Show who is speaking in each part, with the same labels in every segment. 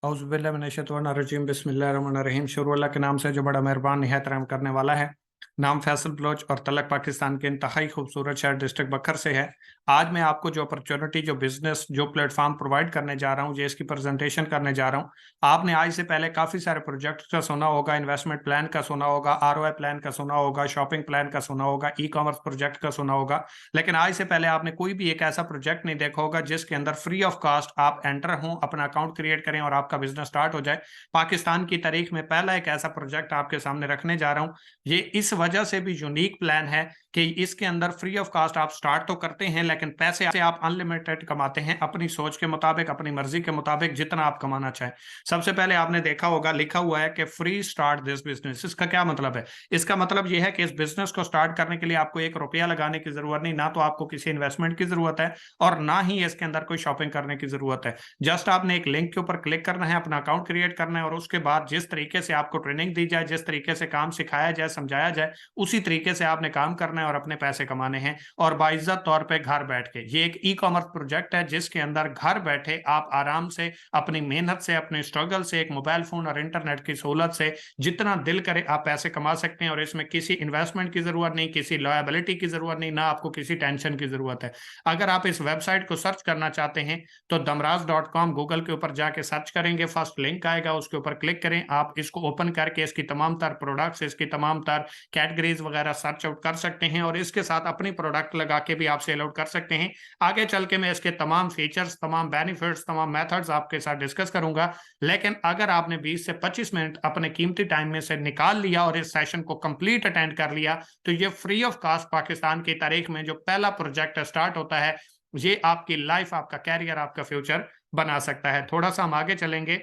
Speaker 1: औज़ुबिल्लाहिमिनश्शैतानिर्रजीम बिस्मिल्लाहिर्रहमानिर्रहीम। शुरू अल्लाह के नाम से जो बड़ा मेहरबान निहायत रहम करने वाला है। नाम फैसल बलोच और तलक पाकिस्तान के इंतहाई खूबसूरत शहर डिस्ट्रिक्ट बकर से है। आज मैं आपको जो अपॉर्चुनिटी, जो बिजनेस, जो प्लेटफॉर्म प्रोवाइड करने जा रहा हूँ, जो इसकी प्रेजेंटेशन करने जा रहा हूँ। आपने आज से पहले काफ़ी सारे प्रोजेक्ट का सुना होगा, इन्वेस्टमेंट प्लान का सुना होगा, आरओआई प्लान का सुना होगा, शॉपिंग प्लान का सुना होगा, ई कॉमर्स प्रोजेक्ट का सुना होगा। लेकिन आज से पहले आपने कोई भी एक ऐसा प्रोजेक्ट नहीं देखा होगा जिसके अंदर फ्री ऑफ कॉस्ट आप एंटर हों, अपना अकाउंट क्रिएट करें और आपका बिजनेस स्टार्ट हो जाए। पाकिस्तान की तारीख में पहला एक ऐसा प्रोजेक्ट आपके सामने रखने जा रहा हूं। ये इस वजह से भी यूनिक प्लान है कि इसके अंदर फ्री ऑफ कॉस्ट आप स्टार्ट तो करते हैं, लेकिन पैसे आप अनलिमिटेड कमाते हैं, अपनी सोच के मुताबिक, अपनी मर्जी के मुताबिक, जितना आप कमाना चाहें। सबसे पहले आपने देखा होगा लिखा हुआ है कि फ्री स्टार्ट दिस बिजनेस। इसका क्या मतलब है? इसका मतलब यह है कि इस बिजनेस को स्टार्ट करने के लिए आपको एक रुपया लगाने की जरूरत नहीं, ना तो आपको किसी इन्वेस्टमेंट की जरूरत है और ना ही इसके अंदर कोई शॉपिंग करने की जरूरत है। जस्ट आपने एक लिंक के ऊपर क्लिक करना है, अपना अकाउंट क्रिएट करना है और उसके बाद जिस तरीके से आपको ट्रेनिंग दी जाए, जिस तरीके से काम सिखाया जाए, समझाया जाए, उसी तरीके से आपने काम करना है और अपने पैसे कमाने हैं और बाइज्जत तौर पे घर बैठ के। ये एक ई कॉमर्स प्रोजेक्ट है जिसके अंदर घर बैठे आप आराम से अपनी मेहनत से, अपने स्ट्रगल से, एक मोबाइल फोन और इंटरनेट की सहूलत से जितना दिल करे आप पैसे कमा सकते हैं और इसमें किसी इन्वेस्टमेंट की जरूरत नहीं, किसी लॉयबिलिटी की जरूरत नहीं, ना आपको किसी टेंशन की जरूरत है। अगर आप इस वेबसाइट को सर्च करना चाहते हैं तो दमराज.com गूगल के ऊपर जाके सर्च करेंगे, फर्स्ट लिंक आएगा, उसके ऊपर क्लिक करें। आप इसको ओपन करके इसकी तमाम तर प्रोडक्ट्स, इसकी तमाम तर कैटेगरीज वगैरह सर्च आउट कर सकते हैं और इसके साथ अपनी प्रोडक्ट लगा के भी आप सेल आउट कर सकते हैं। आगे चल के मैं इसके तमाम फीचर्स, तमाम बेनिफिट्स, तमाम मेथड्स आपके साथ डिस्कस करूंगा। लेकिन अगर आपने 20 से 25 मिनट अपने कीमती टाइम में से निकाल लिया और इस सेशन को कंप्लीट अटेंड कर लिया तो ये फ्री ऑफ कॉस्ट पाकिस्तान की तारीख में जो पहला प्रोजेक्ट स्टार्ट होता है, ये आपकी लाइफ, आपका कैरियर, आपका फ्यूचर बना सकता है। थोड़ा सा हम आगे चलेंगे।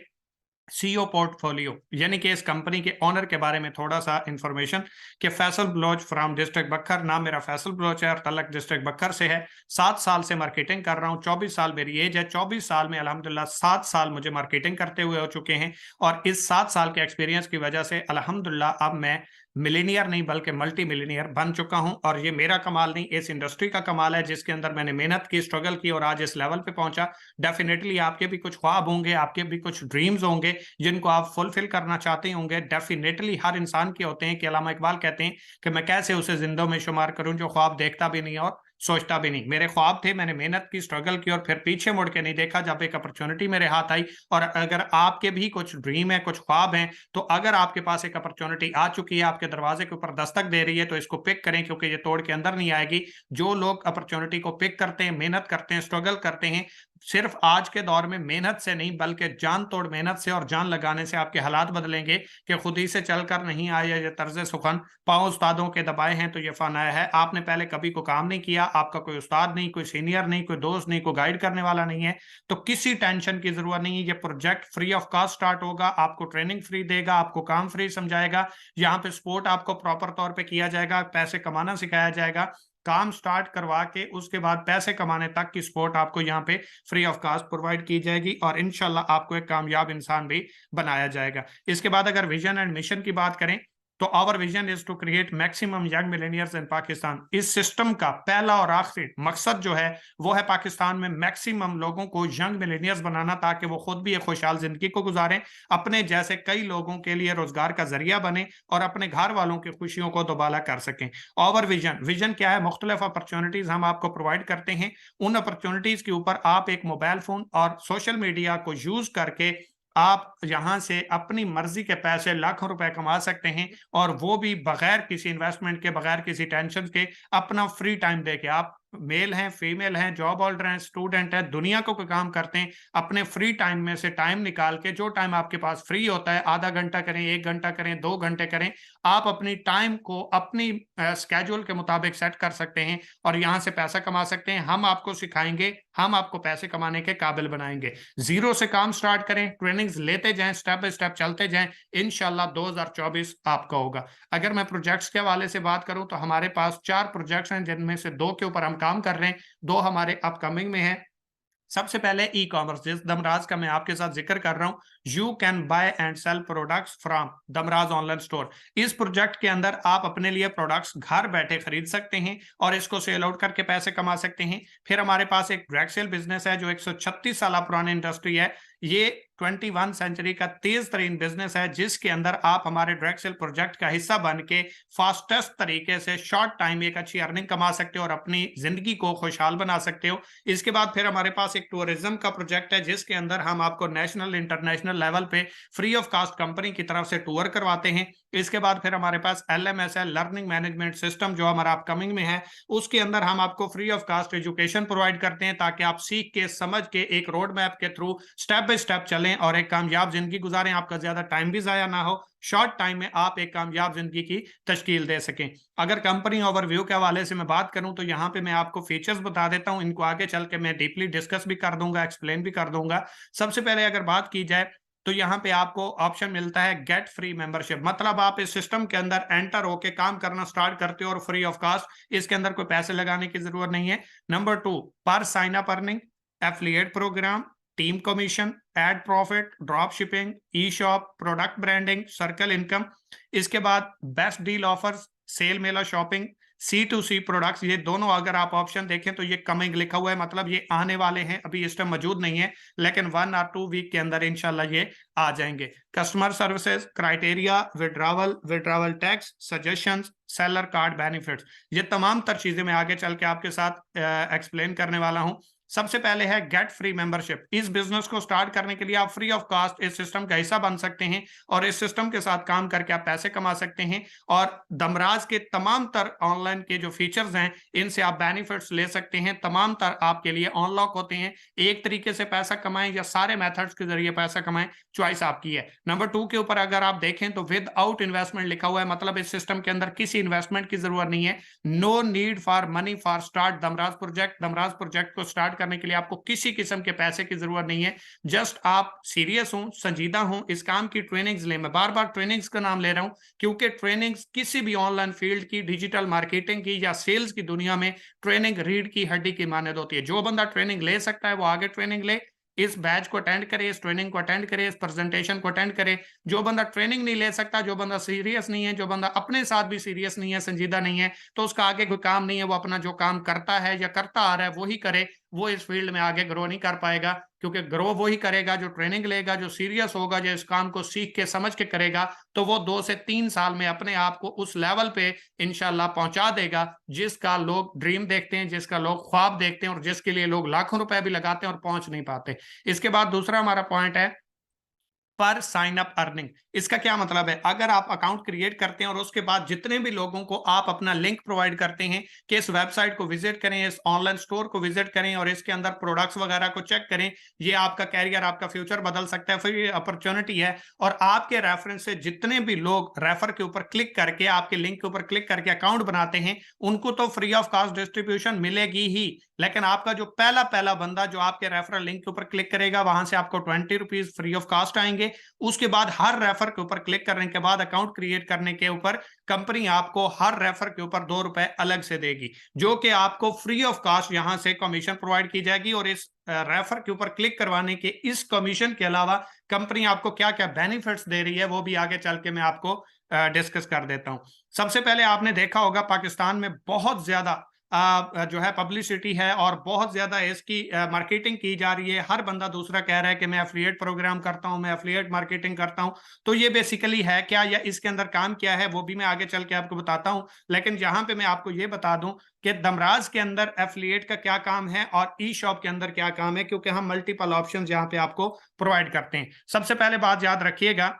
Speaker 1: सीईओ पोर्टफोलियो यानी कि इस कंपनी के ओनर के बारे में थोड़ा सा इंफॉर्मेशन कि फैसल बलोच फ्रॉम डिस्ट्रिक्ट बक्खर। नाम मेरा फैसल बलोच है और तलक डिस्ट्रिक्ट बक्खर से है। 7 साल से मार्केटिंग कर रहा हूँ, 24 साल मेरी एज है। 24 साल में अल्हम्दुलिल्लाह 7 साल मुझे मार्केटिंग करते हुए हो चुके हैं और इस 7 साल के एक्सपीरियंस की वजह से अल्हम्दुलिल्लाह अब मैं मिलीनियर नहीं बल्कि मल्टी मिलीनियर बन चुका हूं। और ये मेरा कमाल नहीं, इस इंडस्ट्री का कमाल है जिसके अंदर मैंने मेहनत की, स्ट्रगल की और आज इस लेवल पे पहुंचा। डेफिनेटली आपके भी कुछ ख्वाब होंगे, आपके भी कुछ ड्रीम्स होंगे जिनको आप फुलफिल करना चाहते होंगे। डेफिनेटली हर इंसान के होते हैं कि अल्लामा इकबाल कहते हैं कि मैं कैसे उसे जिंदों में शुमार करूं जो ख्वाब देखता भी नहीं और सोचता भी नहीं। मेरे ख्वाब थे, मैंने मेहनत की, स्ट्रगल की और फिर पीछे मुड़ के नहीं देखा जब एक अपॉर्चुनिटी मेरे हाथ आई। और अगर आपके भी कुछ ड्रीम है, कुछ ख्वाब हैं, तो अगर आपके पास एक अपॉर्चुनिटी आ चुकी है, आपके दरवाजे के ऊपर दस्तक दे रही है, तो इसको पिक करें क्योंकि ये तोड़ के अंदर नहीं आएगी। जो लोग अपॉर्चुनिटी को पिक करते हैं, मेहनत करते हैं, स्ट्रगल करते हैं, सिर्फ आज के दौर में मेहनत से नहीं बल्कि जान तोड़ मेहनत से और जान लगाने से आपके हालात बदलेंगे कि खुद ही से चलकर नहीं आए ये तर्ज सुखन, पांव उस्तादों के दबाए हैं तो ये फन आया है। आपने पहले कभी को काम नहीं किया, आपका कोई उस्ताद नहीं, कोई सीनियर नहीं, कोई दोस्त नहीं, कोई गाइड करने वाला नहीं है, तो किसी टेंशन की जरूरत नहीं है। ये project free of cost start होगा, आपको ट्रेनिंग फ्री देगा, आपको काम फ्री समझाएगा, यहाँ पे सपोर्ट आपको प्रॉपर तौर पे किया जाएगा, पैसे कमाना सिखाया जाएगा, काम स्टार्ट करवा के उसके बाद पैसे कमाने तक की सपोर्ट आपको यहाँ पे फ्री ऑफ कॉस्ट प्रोवाइड की जाएगी और इंशाल्लाह आपको एक कामयाब इंसान भी बनाया जाएगा। इसके बाद अगर विजन एंड मिशन की बात करें तो our vision is to create maximum young millionaires in Pakistan. इस सिस्टम का पहला और आखिरी मकसद जो है वो है पाकिस्तान में मैक्सिमम लोगों को यंग मिलेनियर्स बनाना ताकि वो खुद भी एक खुशहाल जिंदगी को गुजारें, अपने जैसे कई लोगों के लिए रोजगार का जरिया बने और अपने घर वालों की खुशियों को दोबाला कर सकें। आवर विजन क्या है? मुख्तलिफ अपॉर्चुनिटीज हम आपको प्रोवाइड करते हैं। उन अपॉर्चुनिटीज के ऊपर आप एक मोबाइल फोन और सोशल मीडिया को यूज करके आप यहां से अपनी मर्जी के पैसे लाखों रुपए कमा सकते हैं और वो भी बगैर किसी इन्वेस्टमेंट के, बगैर किसी टेंशन के, अपना फ्री टाइम देके। आप मेल हैं, फीमेल हैं, जॉब होल्डर हैं, स्टूडेंट हैं, दुनिया को कोई काम करते हैं, अपने फ्री टाइम में से टाइम निकाल के, जो टाइम आपके पास फ्री होता है, आधा घंटा करें, 1 घंटा करें, 2 घंटे करें, आप अपनी टाइम को अपनी स्केड्यूल के मुताबिक सेट कर सकते हैं और यहां से पैसा कमा सकते हैं। हम आपको सिखाएंगे, हम आपको पैसे कमाने के काबिल बनाएंगे। जीरो से काम स्टार्ट करें, ट्रेनिंग्स लेते जाएं, स्टेप बाय स्टेप चलते जाएं, इंशाल्लाह 2024 आपका होगा। अगर मैं प्रोजेक्ट्स के हवाले से बात करूं तो हमारे पास 4 प्रोजेक्ट्स हैं जिनमें से 2 के ऊपर हम काम कर रहे हैं, 2 हमारे अपकमिंग में हैं। सबसे पहले ई कॉमर्स, जिस दमराज का मैं आपके साथ जिक्र कर रहा हूं, you can buy and sell products from Damraj online store. इस प्रोजेक्ट के अंदर आप अपने लिए प्रोडक्ट्स घर बैठे खरीद सकते हैं और इसको सेल आउट करके पैसे कमा सकते हैं। फिर हमारे पास एक डायरेक्ट सेल बिजनेस है जो 136 साल पुरानी इंडस्ट्री है। ये 21 सेंचुरी का तेज तरीन बिजनेस है, जिसके अंदर आप हमारे डायरेक्ट सेल प्रोजेक्ट का हिस्सा बन के फास्टेस्ट तरीके से शॉर्ट टाइम एक अच्छी अर्निंग कमा सकते हो और अपनी जिंदगी को खुशहाल बना सकते हो। इसके बाद फिर हमारे पास एक टूरिज्म का प्रोजेक्ट है, जिसके अंदर हम आपको नेशनल इंटरनेशनल लेवल पे फ्री ऑफ कास्ट कंपनी की तरफ से टूर करवाते हैं। इसके बाद फिर हमारे पास LMS है, लर्निंग मैनेजमेंट सिस्टम, जो हमारा अपकमिंग में है। उसके अंदर हम आपको free of cost education provide करते हैं, ताकि आप सीख के समझ के एक रोड मैप के थ्रू स्टेप बाय स्टेप चलें और एक कामयाब जिंदगी गुजारें। आपका ज्यादा टाइम भी जाया ना हो, शॉर्ट टाइम में आप एक कामयाब जिंदगी की तश्कील दे सकें। अगर कंपनी ओवरव्यू के हवाले से मैं बात करूं तो यहाँ पे मैं आपको फीचर्स बता देता हूं, इनको आगे चल के मैं डीपली डिस्कस भी कर दूंगा, एक्सप्लेन भी कर दूंगा। सबसे पहले अगर बात की जाए तो यहाँ पे आपको ऑप्शन मिलता है गेट फ्री मेंबरशिप, मतलब आप इस सिस्टम के अंदर एंटर होके काम करना स्टार्ट करते हो और फ्री ऑफ कास्ट, इसके अंदर कोई पैसे लगाने की जरूरत नहीं है। नंबर 2, पर sign up earning, affiliate program, team commission, ad profit, drop shipping, e shop, product branding, circle income. इसके बाद बेस्ट डील ऑफर्स, सेल मेला शॉपिंग, C2C प्रोडक्ट्स। ये दोनों अगर आप ऑप्शन देखें तो ये कमिंग लिखा हुआ है, मतलब ये आने वाले हैं, अभी इस टाइम मौजूद नहीं है, लेकिन 1 और 2 वीक के अंदर इंशाल्लाह ये आ जाएंगे। Customer services, criteria, withdrawal tax, suggestions, seller card benefits, ये तमाम तर चीजें मैं आगे चल के आपके साथ एक्सप्लेन करने वाला हूं। सबसे पहले है गेट फ्री मेंबरशिप। इस बिजनेस को स्टार्ट करने के लिए आप फ्री ऑफ कास्ट इस सिस्टम का हिस्सा बन सकते हैं और इस सिस्टम के साथ काम करके आप पैसे कमा सकते हैं और दमराज के तमाम तर ऑनलाइन के जो फीचर्स हैं इनसे आप बेनिफिट्स ले सकते हैं, तमाम तर आपके लिए अनलॉक होते हैं। एक तरीके से पैसा कमाएं या सारे मेथड्स के जरिए पैसा कमाएं, चॉइस आपकी है। नंबर 2 के ऊपर अगर आप देखें तो विदाउट इन्वेस्टमेंट लिखा हुआ है, मतलब इस सिस्टम के अंदर किसी इन्वेस्टमेंट की जरूरत नहीं है। No need for money for start Damraj project. Damraj project को स्टार्ट करने के लिए आपको किसी किस्म के पैसे की जरूरत नहीं है। जस्ट आप सीरियस हो, संजीदा हो, इस काम की ट्रेनिंग्स ले। मैं बार बार ट्रेनिंग्स का नाम ले रहा हूं क्योंकि ट्रेनिंग्स किसी भी ऑनलाइन फील्ड की, डिजिटल मार्केटिंग की या सेल्स की दुनिया में ट्रेनिंग रीढ़ की हड्डी की मान्यता होती है। जो बंदा ट्रेनिंग ले सकता है वो आगे ट्रेनिंग ले, इस बैच को अटेंड करे, इस ट्रेनिंग को अटेंड करे, इस प्रेजेंटेशन को अटेंड करे। जो बंदा ट्रेनिंग नहीं ले सकता, जो बंदा सीरियस नहीं है, जो बंदा अपने साथ भी सीरियस नहीं है, संजीदा नहीं है, तो उसका आगे कोई काम नहीं है। वो अपना जो काम करता है या करता आ रहा है वही करे, वो इस फील्ड में आगे ग्रो नहीं कर पाएगा, क्योंकि ग्रो वही करेगा जो ट्रेनिंग लेगा, जो सीरियस होगा, जो इस काम को सीख के समझ के करेगा। तो वो 2 से 3 साल में अपने आप को उस लेवल पे इंशाल्लाह पहुंचा देगा जिसका लोग ड्रीम देखते हैं, जिसका लोग ख्वाब देखते हैं और जिसके लिए लोग लाखों रुपए भी लगाते हैं और पहुंच नहीं पाते। इसके बाद दूसरा हमारा पॉइंट है पर साइन अप अर्निंग। इसका क्या मतलब है? अगर आप अकाउंट क्रिएट करते हैं और उसके बाद जितने भी लोगों को आप अपना लिंक प्रोवाइड करते हैं कि इस वेबसाइट को विजिट करें, इस ऑनलाइन स्टोर को विजिट करें और इसके अंदर प्रोडक्ट्स वगैरह को चेक करें, ये आपका कैरियर, आपका फ्यूचर बदल सकता है। फिर ये अपॉर्चुनिटी है और आपके रेफरेंस से जितने भी लोग रेफर के ऊपर क्लिक करके, आपके लिंक के ऊपर क्लिक करके अकाउंट बनाते हैं, उनको तो फ्री ऑफ कास्ट डिस्ट्रीब्यूशन मिलेगी ही, लेकिन आपका जो पहला बंदा जो आपके रेफरल लिंक के ऊपर क्लिक करेगा, वहां से आपको 20 रुपीज फ्री ऑफ कास्ट आएंगे। उसके बाद हर रेफर के ऊपर क्लिक करने के बाद अकाउंट क्रिएट करने के ऊपर कंपनी आपको हर रेफर के ऊपर 2 रुपए अलग से देगी, जो कि आपको फ्री ऑफ कास्ट यहां से कमीशन प्रोवाइड की जाएगी। और इस रेफर के ऊपर क्लिक करवाने के इस कमीशन के अलावा कंपनी आपको क्या क्या बेनिफिट्स दे रही है वो भी आगे चल के मैं आपको डिस्कस कर देता हूं। सबसे पहले आपने देखा होगा पाकिस्तान में बहुत ज्यादा जो है पब्लिसिटी है और बहुत ज्यादा इसकी मार्केटिंग की जा रही है। हर बंदा दूसरा कह रहा है कि मैं एफिलिएट प्रोग्राम करता हूं, मैं एफिलिएट मार्केटिंग करता हूं। तो ये बेसिकली है क्या, या इसके अंदर काम क्या है, वो भी मैं आगे चल के आपको बताता हूं। लेकिन यहां पे मैं आपको ये बता दूं कि दमराज के अंदर एफिलिएट का क्या काम है और ई शॉप के अंदर क्या काम है, क्योंकि हम मल्टीपल ऑप्शंस यहां पे आपको प्रोवाइड करते हैं। सबसे पहले बात याद रखिएगा,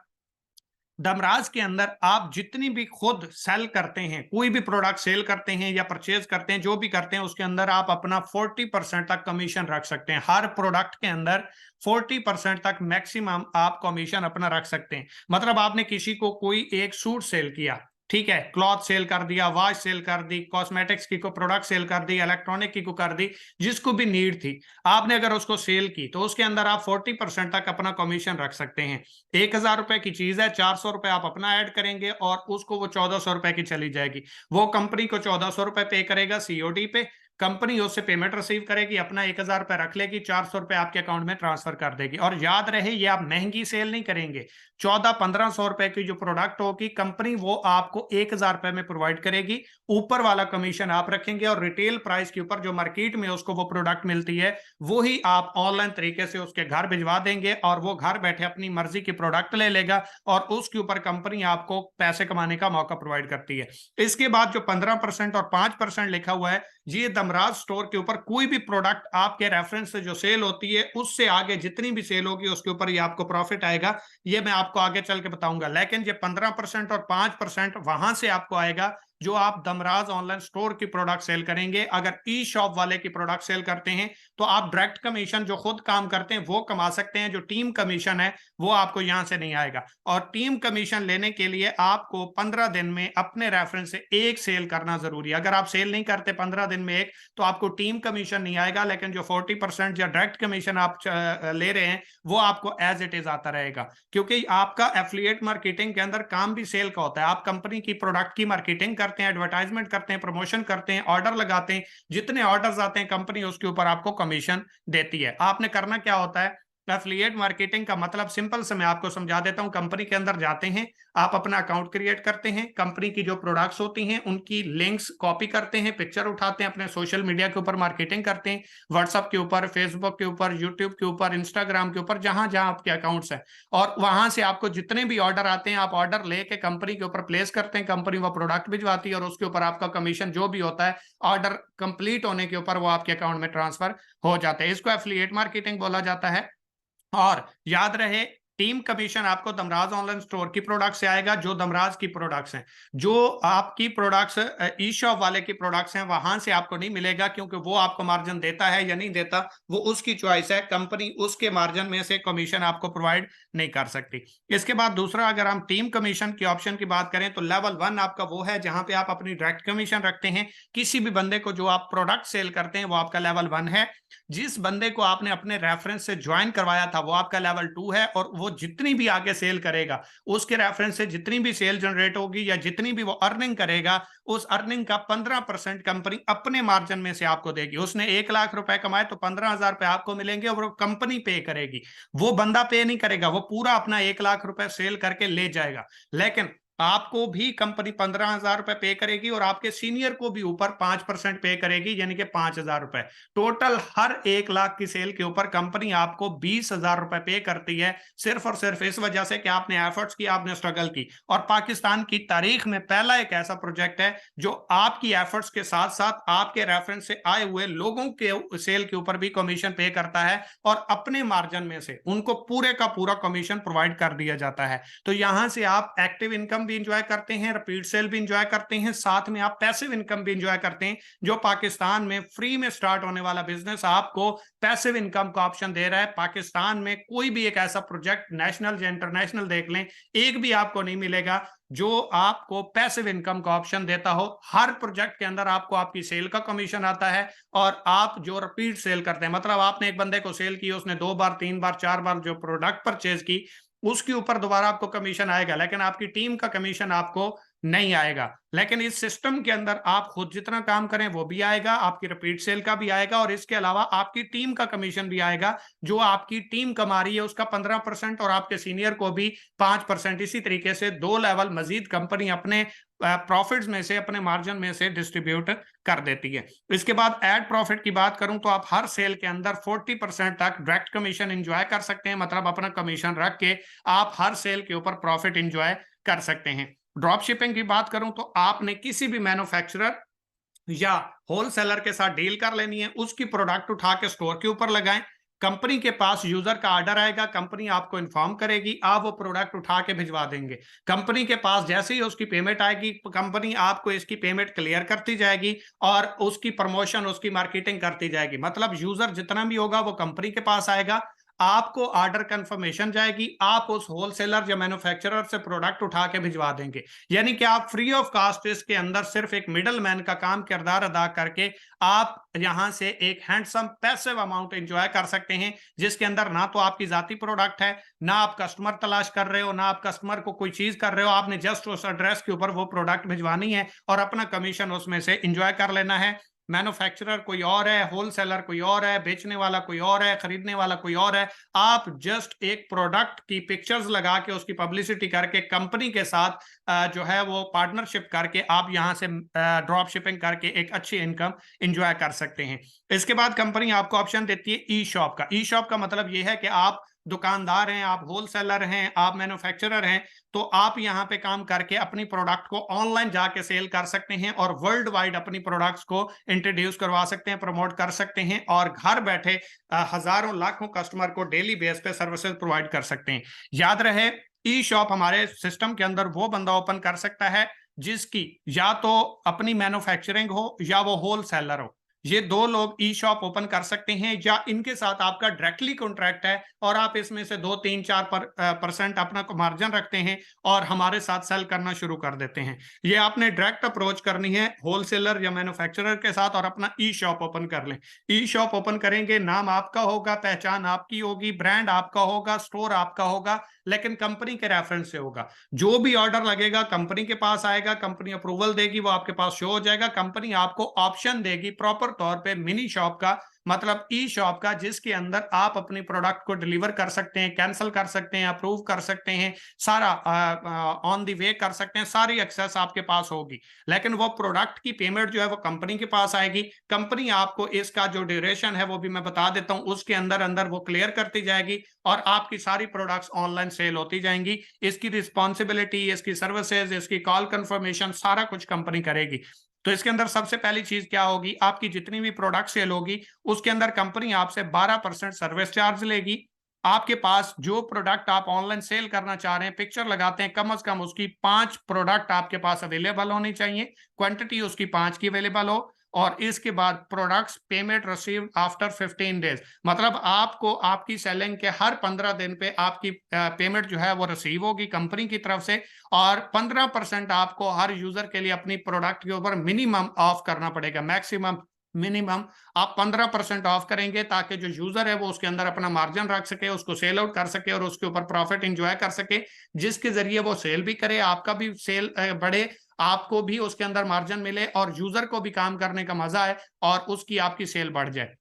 Speaker 1: दमराज के अंदर आप जितनी भी खुद सेल करते हैं, कोई भी प्रोडक्ट सेल करते हैं या परचेज करते हैं, जो भी करते हैं, उसके अंदर आप अपना 40% तक कमीशन रख सकते हैं। हर प्रोडक्ट के अंदर 40% तक मैक्सिमम आप कमीशन अपना रख सकते हैं। मतलब आपने किसी को कोई एक सूट सेल किया, ठीक है, क्लॉथ सेल कर दिया, वॉच सेल कर दी, कॉस्मेटिक्स की को प्रोडक्ट सेल कर दी, इलेक्ट्रॉनिक की को कर दी, जिसको भी नीड थी, आपने अगर उसको सेल की तो उसके अंदर आप 40% तक अपना कमीशन रख सकते हैं। 1000 रुपए की चीज है, 400 रुपए आप अपना ऐड करेंगे और उसको वो 1400 रुपए की चली जाएगी। वो कंपनी को 1400 रुपए पे करेगा COD पे, कंपनी उससे पेमेंट रिसीव करेगी, अपना 1,000 रुपए रख लेगी, 400 रुपए आपके अकाउंट में ट्रांसफर कर देगी। और याद रहे, ये आप महंगी सेल नहीं करेंगे। 1400-1500 रुपए की जो प्रोडक्ट होगी, कंपनी वो आपको 1,000 रुपए में प्रोवाइड करेगी। ऊपर वाला कमीशन आप रखेंगे और रिटेल प्राइस के ऊपर जो मार्केट में उसको वो प्रोडक्ट मिलती है, वो ही आप ऑनलाइन तरीके से उसके घर भिजवा देंगे और वो घर बैठे अपनी मर्जी की प्रोडक्ट ले लेगा और उसके ऊपर कंपनी आपको पैसे कमाने का मौका प्रोवाइड करती है। इसके बाद जो 15% और 5% लिखा हुआ है, ये दमराज स्टोर के ऊपर कोई भी प्रोडक्ट आपके रेफरेंस से जो सेल होती है, उससे आगे जितनी भी सेल होगी उसके ऊपर ये आपको प्रॉफिट आएगा। ये मैं आपको आगे चल के बताऊंगा। लेकिन ये 15% और 5% वहां से आपको आएगा जो आप दमराज ऑनलाइन स्टोर की प्रोडक्ट सेल करेंगे। अगर ई शॉप वाले की प्रोडक्ट सेल करते हैं तो आप डायरेक्ट कमीशन जो खुद काम करते हैं वो कमा सकते हैं। जो टीम कमीशन है वो आपको यहां से नहीं आएगा। और टीम कमीशन लेने के लिए आपको 15 दिन में अपने रेफरेंस से एक सेल करना जरूरी है। अगर आप सेल नहीं करते 15 दिन में एक, तो आपको टीम कमीशन नहीं आएगा। लेकिन जो 40% या डायरेक्ट कमीशन आप ले रहे हैं वो आपको एज इट इज आता रहेगा, क्योंकि आपका एफिलिएट मार्केटिंग के अंदर काम भी सेल का होता है। आप कंपनी की प्रोडक्ट की मार्केटिंग करते हैं, एडवर्टाइजमेंट करते हैं, प्रमोशन करते हैं, ऑर्डर लगाते हैं। जितने ऑर्डर्स आते हैं कंपनी उसके ऊपर आपको कमीशन देती है। आपने करना क्या होता है, एफिलिएट मार्केटिंग का मतलब सिंपल से मैं आपको समझा देता हूं। कंपनी के अंदर जाते हैं, आप अपना अकाउंट क्रिएट करते हैं, कंपनी की जो प्रोडक्ट्स होती हैं उनकी लिंक्स कॉपी करते हैं, पिक्चर उठाते हैं, अपने सोशल मीडिया के ऊपर मार्केटिंग करते हैं, व्हाट्सएप के ऊपर, फेसबुक के ऊपर, यूट्यूब के ऊपर, इंस्टाग्राम के ऊपर, जहां जहां आपके अकाउंट्स हैं। और वहां से आपको जितने भी ऑर्डर आते हैं आप ऑर्डर लेके कंपनी के ऊपर प्लेस करते हैं, कंपनी वो प्रोडक्ट भिजवाती है और उसके ऊपर आपका कमीशन जो भी होता है ऑर्डर कंप्लीट होने के ऊपर वो आपके अकाउंट में ट्रांसफर हो जाता है। इसको एफिलिएट मार्केटिंग बोला जाता है। और याद रहे, टीम कमीशन आपको दमराज ऑनलाइन स्टोर की प्रोडक्ट से आएगा। जो दमराज की प्रोडक्ट्स हैं, जो आपकी प्रोडक्ट्स ई शॉप वाले की प्रोडक्ट्स हैं, वहां से आपको नहीं मिलेगा, क्योंकि वो आपको मार्जिन देता है या नहीं देता वो उसकी चॉइस है। कंपनी उसके मार्जिन में से कमीशन आपको प्रोवाइड नहीं कर सकती। इसके बाद दूसरा, अगर हम टीम कमीशन की ऑप्शन की बात करें तो लेवल 1 आपका वो है जहां पे आप अपनी डायरेक्ट कमीशन रखते हैं। किसी भी बंदे को जो आप प्रोडक्ट सेल करते हैं वो आपका लेवल 1 है। जिस बंदे को आपने अपने रेफरेंस से ज्वाइन करवाया था वो आपका लेवल 2 है। और वो जितनी भी आगे सेल करेगा, उसके रेफरेंस से जितनी भी सेल जनरेट होगी या जितनी भी वो अर्निंग करेगा, उस अर्निंग का 15% कंपनी अपने मार्जिन में से आपको देगी। उसने 1,00,000 रुपए कमाए तो 15,000 रुपए आपको मिलेंगे और वो कंपनी पे करेगी। वो बंदा पे नहीं करेगा, वो पूरा अपना 1,00,000 रुपए सेल करके ले जाएगा। लेकिन आपको भी कंपनी 15,000 रुपए पे करेगी और आपके सीनियर को भी ऊपर 5% पे करेगी, यानी कि 5,000 रुपए। टोटल हर 1,00,000 की सेल के ऊपर कंपनी आपको 20,000 रुपए पे करती है, सिर्फ और सिर्फ इस वजह से कि आपने एफर्ट्स की, आपने स्ट्रगल की। और पाकिस्तान की तारीख में पहला एक ऐसा प्रोजेक्ट है जो आपकी एफर्ट्स के साथ साथ आपके रेफरेंस से आए हुए लोगों के सेल के ऊपर भी कमीशन पे करता है और अपने मार्जिन में से उनको पूरे का पूरा कमीशन प्रोवाइड कर दिया जाता है। तो यहां से आप एक्टिव इनकम भी इंजॉय करते हैं, रिपीट सेल भी इंजॉय करते हैं, साथ में आप पैसिव इनकम भी इंजॉय करते हैं। जो पाकिस्तान में फ्री में स्टार्ट होने वाला बिजनेस आपको पैसिव इनकम का ऑप्शन दे रहा है। पाकिस्तान में कोई भी एक ऐसा प्रोजेक्ट, नेशनल या इंटरनेशनल देख लें, एक भी आपको नहीं मिलेगा जो आपको पैसिव इनकम का ऑप्शन देता हो। हर प्रोजेक्ट के अंदर आपको आपकी सेल का कमीशन आता है और आप जो रिपीट सेल करते हैं, मतलब आपने एक बंदे को सेल की, उसने 2 बार 3 बार 4 बार जो प्रोडक्ट परचेज की, उसके ऊपर दोबारा आपको कमीशन आएगा, लेकिन आपकी टीम का कमीशन आपको नहीं आएगा। लेकिन इस सिस्टम के अंदर आप खुद जितना काम करें वो भी आएगा, आपकी रिपीट सेल का भी आएगा और इसके अलावा आपकी टीम का कमीशन भी आएगा। जो आपकी टीम कमा रही है उसका 15% और आपके सीनियर को भी 5%। इसी तरीके से 2 लेवल मजीद कंपनी अपने प्रॉफिट्स में से, अपने मार्जिन में से डिस्ट्रीब्यूट कर देती है। इसके बाद एड प्रॉफिट की बात करूं तो आप हर सेल के अंदर 40% तक डायरेक्ट कमीशन एंजॉय कर सकते हैं, मतलब अपना कमीशन रख के आप हर सेल के ऊपर प्रॉफिट एंजॉय कर सकते हैं। ड्रॉप शिपिंग की बात करूं तो आपने किसी भी मैन्युफैक्चरर या होलसेलर के साथ डील कर लेनी है, उसकी प्रोडक्ट उठा के स्टोर के ऊपर लगाएं। कंपनी के पास यूजर का ऑर्डर आएगा, कंपनी आपको इन्फॉर्म करेगी, आप वो प्रोडक्ट उठा के भिजवा देंगे। कंपनी के पास जैसे ही उसकी पेमेंट आएगी, कंपनी आपको इसकी पेमेंट क्लियर करती जाएगी और उसकी प्रमोशन, उसकी मार्केटिंग करती जाएगी। मतलब यूजर जितना भी होगा वो कंपनी के पास आएगा, आपको ऑर्डर कंफर्मेशन जाएगी, आप उस होलसेलर या मैन्युफैक्चरर से प्रोडक्ट उठा के भिजवा देंगे। यानी कि आप फ्री ऑफ कॉस्ट इसके अंदर सिर्फ एक मिडल मैन का काम किरदार अदा करके आप यहां से एक हैंडसम पैसिव अमाउंट एंजॉय कर सकते हैं, जिसके अंदर ना तो आपकी जाती प्रोडक्ट है, ना आप कस्टमर तलाश कर रहे हो, ना आप कस्टमर को कोई चीज कर रहे हो। आपने जस्ट उस एड्रेस के ऊपर वो प्रोडक्ट भिजवानी है और अपना कमीशन उसमें से एंजॉय कर लेना है। मैन्युफैक्चरर कोई और है, होलसेलर कोई और है, बेचने वाला कोई और है, खरीदने वाला कोई और है। आप जस्ट एक प्रोडक्ट की पिक्चर्स लगा के उसकी पब्लिसिटी करके कंपनी के साथ जो है वो पार्टनरशिप करके आप यहां से ड्रॉप शिपिंग करके एक अच्छी इनकम एंजॉय कर सकते हैं। इसके बाद कंपनी आपको ऑप्शन देती है ई शॉप का। ई शॉप का मतलब ये है कि आप दुकानदार हैं, आप होलसेलर हैं, आप मैन्युफैक्चरर हैं, तो आप यहां पे काम करके अपनी प्रोडक्ट को ऑनलाइन जाके सेल कर सकते हैं और वर्ल्ड वाइड अपनी प्रोडक्ट्स को इंट्रोड्यूस करवा सकते हैं, प्रमोट कर सकते हैं और घर बैठे हजारों लाखों कस्टमर को डेली बेस पे सर्विसेज प्रोवाइड कर सकते हैं। याद रहे, ई शॉप हमारे सिस्टम के अंदर वो बंदा ओपन कर सकता है जिसकी या तो अपनी मैन्युफैक्चरिंग हो या वो होलसेलर हो। ये दो लोग ई शॉप ओपन कर सकते हैं या इनके साथ आपका डायरेक्टली कॉन्ट्रैक्ट है और आप इसमें से 2-3-4% अपना मार्जिन रखते हैं और हमारे साथ सेल करना शुरू कर देते हैं। ये आपने डायरेक्ट अप्रोच करनी है होलसेलर या मैन्युफैक्चरर के साथ और अपना ई शॉप ओपन कर लें। ई शॉप ओपन करेंगे, नाम आपका होगा, पहचान आपकी होगी, ब्रांड आपका होगा, स्टोर आपका होगा, लेकिन कंपनी के रेफरेंस से होगा। जो भी ऑर्डर लगेगा कंपनी के पास आएगा, कंपनी अप्रूवल देगी, वो आपके पास शो हो जाएगा। कंपनी आपको ऑप्शन देगी प्रॉपर तौर पे मिनी शॉप का, मतलब ई शॉप का, जिसके अंदर आप अपनी प्रोडक्ट को डिलीवर कर सकते हैं, कैंसिल कर सकते हैं, अप्रूव कर सकते हैं, सारा ऑन द वे कर सकते हैं, सारी एक्सेस आपके पास होगी। लेकिन वो प्रोडक्ट की पेमेंट जो है वो कंपनी के पास आएगी। कंपनी आपको इसका जो ड्यूरेशन है वो भी मैं बता देता हूं, उसके अंदर अंदर वो क्लियर करती जाएगी और आपकी सारी प्रोडक्ट्स ऑनलाइन सेल होती जाएंगी। इसकी रिस्पॉन्सिबिलिटी, इसकी सर्विसेज, इसकी कॉल कंफर्मेशन सारा कुछ कंपनी करेगी। तो इसके अंदर सबसे पहली चीज क्या होगी, आपकी जितनी भी प्रोडक्ट सेल होगी उसके अंदर कंपनी आपसे 12% सर्विस चार्ज लेगी। आपके पास जो प्रोडक्ट आप ऑनलाइन सेल करना चाह रहे हैं, पिक्चर लगाते हैं, कम से कम उसकी 5 प्रोडक्ट आपके पास अवेलेबल होनी चाहिए, क्वांटिटी उसकी 5 की अवेलेबल हो। और इसके बाद products payment receive after 15 days, मतलब आपको आपकी सेलिंग के हर 15 दिन पे आपकी पेमेंट जो है वो रिसीव होगी कंपनी की तरफ से। और 15% आपको हर यूजर के लिए अपनी प्रोडक्ट के ऊपर मिनिमम ऑफ करना पड़ेगा, मैक्सिमम मिनिमम आप 15% ऑफ करेंगे ताकि जो यूजर है वो उसके अंदर अपना मार्जिन रख सके, उसको सेल आउट कर सके और उसके ऊपर प्रॉफिट एंजॉय कर सके, जिसके जरिए वो सेल भी करे, आपका भी सेल बढ़े, आपको भी उसके अंदर मार्जिन मिले और यूजर को भी काम करने का मजा आए और उसकी आपकी सेल बढ़ जाए।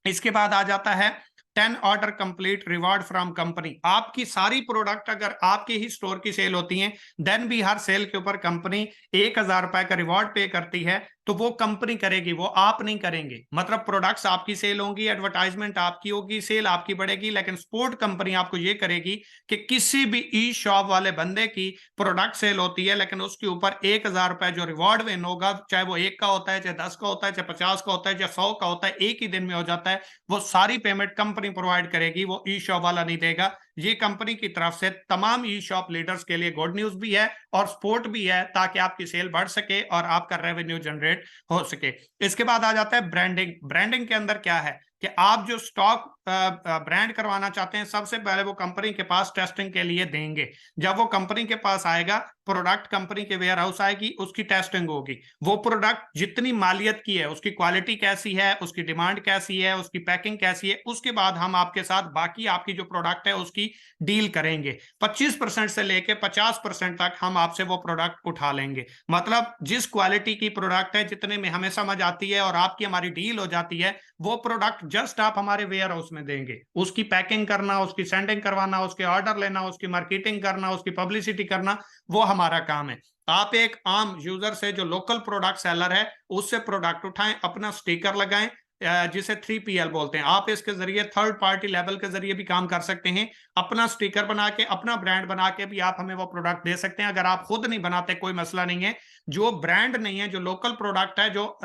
Speaker 1: इसके बाद आ जाता है 10 order complete reward from company. आपकी सारी प्रोडक्ट अगर आपके ही स्टोर की सेल होती हैं, देन भी हर सेल के ऊपर कंपनी 1000 रुपए का रिवॉर्ड पे करती है। तो वो कंपनी करेगी, वो आप नहीं करेंगे। मतलब प्रोडक्ट्स आपकी सेल होंगी, एडवर्टाइजमेंट आपकी होगी, सेल आपकी बढ़ेगी, लेकिन सपोर्ट कंपनी आपको ये करेगी कि किसी भी ई शॉप वाले बंदे की प्रोडक्ट सेल होती है लेकिन उसके ऊपर 1000 रुपए जो रिवॉर्ड विन होगा, चाहे वो 1 का होता है, चाहे 10 का होता है, चाहे 50 का होता है, चाहे 100 का होता है, एक ही दिन में हो जाता है, वो सारी पेमेंट कंपनी प्रोवाइड करेगी, वो ई शॉप वाला नहीं देगा। ये कंपनी की तरफ से तमाम ई शॉप लीडर्स के लिए गुड न्यूज भी है और सपोर्ट भी है ताकि आपकी सेल बढ़ सके और आपका रेवेन्यू जनरेट हो सके। इसके बाद आ जाता है ब्रांडिंग। ब्रांडिंग के अंदर क्या है कि आप जो स्टॉक ब्रांड करवाना चाहते हैं, सबसे पहले वो कंपनी के पास टेस्टिंग के लिए देंगे। जब वो कंपनी के पास आएगा, प्रोडक्ट कंपनी के वेयर हाउस आएगी, उसकी टेस्टिंग होगी। वो प्रोडक्ट जितनी मालियत की है, उसकी क्वालिटी कैसी है, उसकी डिमांड कैसी है, उसकी पैकिंग कैसी है, उसके बाद हम आपके साथ बाकी आपकी जो प्रोडक्ट है उसकी डील करेंगे। 25% से लेके 50% तक हम आपसे वो प्रोडक्ट उठा लेंगे। मतलब जिस क्वालिटी की प्रोडक्ट है, जितने में हमें समझ आती है और आपकी हमारी डील हो जाती है, वो प्रोडक्ट जस्ट आप हमारे वेयर हाउस में देंगे। उसकी पैकिंग करना, उसकी सेंडिंग करवाना, उसके ऑर्डर लेना, उसकी मार्केटिंग करना, उसकी पब्लिसिटी करना, वो हमारा काम है। आप एक आम यूजर से जो लोकल प्रोडक्ट सेलर है उससे प्रोडक्ट उठाएं, अपना स्टिकर लगाएं, जिसे 3PL बोलते हैं। आप इसके जरिए थर्ड पार्टी लेवल के जरिए भी काम कर सकते हैं। अपना स्टिकर बना के, अपना ब्रांड बना के भी आप हमें वो प्रोडक्ट दे सकते हैं। अगर आप खुद नहीं बनाते कोई मसला नहीं है। जो ब्रांड नहीं है, जो लोकल प्रोडक्ट है, जो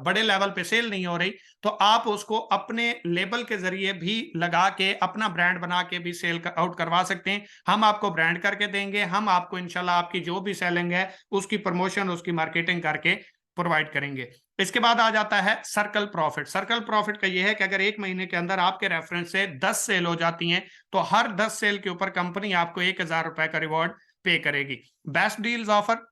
Speaker 1: बड़े लेवल पे सेल नहीं हो रही, तो आप उसको अपने लेबल के जरिए भी लगा के अपना ब्रांड बना के भी सेल आउट करवा सकते हैं। हम आपको ब्रांड करके देंगे, हम आपको इंशाल्लाह आपकी जो भी सेलिंग है उसकी प्रमोशन, उसकी मार्केटिंग करके प्रोवाइड करेंगे। इसके बाद आ जाता है सर्कल प्रॉफिट। सर्कल प्रॉफिट का यह है कि अगर 1 महीने के अंदर आपके रेफरेंस से 10 सेल हो जाती हैं तो हर 10 सेल के ऊपर कंपनी आपको 1000 रुपए का रिवॉर्ड पे करेगी। Best deals offer